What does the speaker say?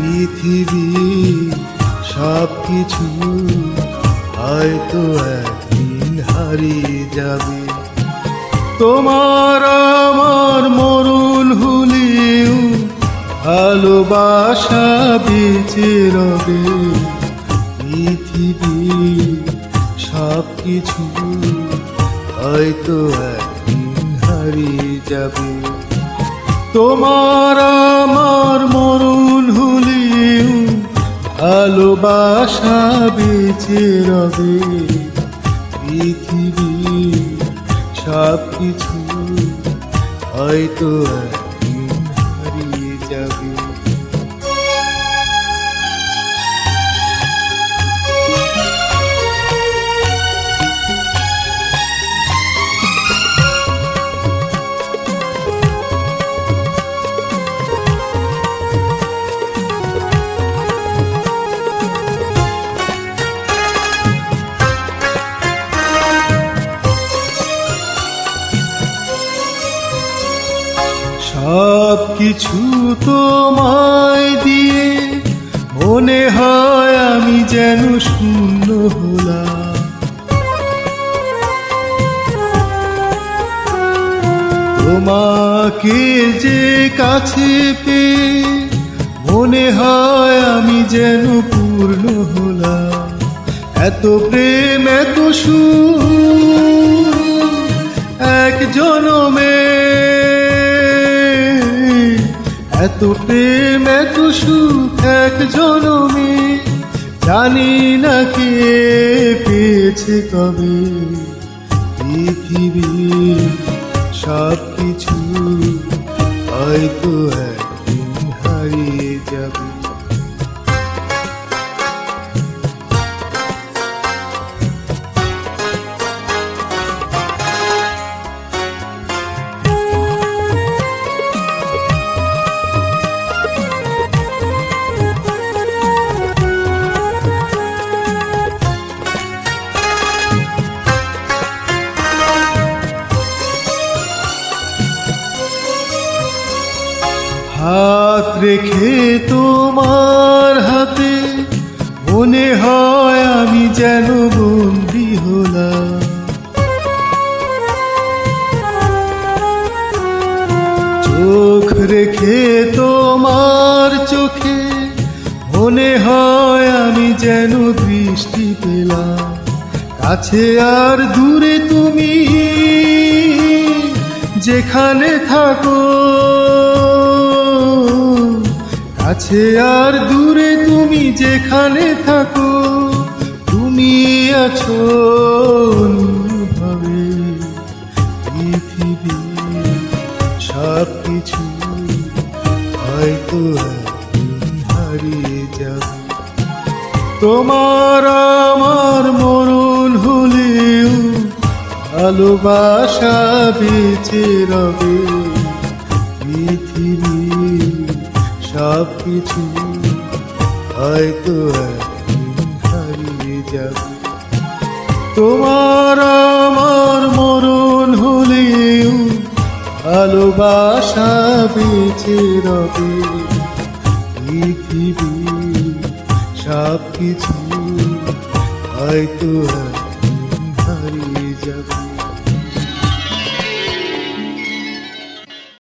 পৃথিবী সব কিছু হয়তো একদিন হারিয়ে যাবে। তোমার আমার মরণ হলেও ভালোবাসা বেঁচে রবে। পৃথিবী সব কিছু হয়তো একদিন হারিয়ে যাবে। তোমার আমার মরণ হলেও ভালোবাসা বেঁচে রবে। পৃথিবী সব কিছু হয়তো একদিন হারিয়ে যাবে। সব কিছু তোমায় দিয়ে মনে হয় আমি যেন শূন্য হলাম। তোমাকে যে কাছে পেয়ে মনে হয় আমি যেন পূর্ণ হলাম। এত প্রেম এত সুখ এক জনমে, এত প্রেম এত সুখ এক জনমে, জানি না কে পেয়েছে কবে। পৃথিবী সব কিছু হয়তো একদিন হারিয়ে যাবে। হাত রেখে তোমার হাতে মনে হয় আমি যেন বন্দী হলাম। চোখ রেখে তোমার চোখে মনে হয় আমি যেন দৃষ্টি পেলাম। কাছে আর দূরে তুমি যেখানে থাকো, কাছে আর দূরে তুমি যেখানে থাকো, তুমি আছো ভাবে। পৃথিবী সব কিছু হয়তো একদিন হারিয়ে যাবে। তোমার আমার মরণ হলেও ভালোবাসা বেঁচে রবে। পৃথিবী সব কিছু হয়তো একদিন হারিয়ে যাবে। তোমার আমার মরণ হলেও ভালোবাসা বেঁচে রবে। পৃথিবী সব কিছু হয়তো একদিন হারিয়ে যাবে।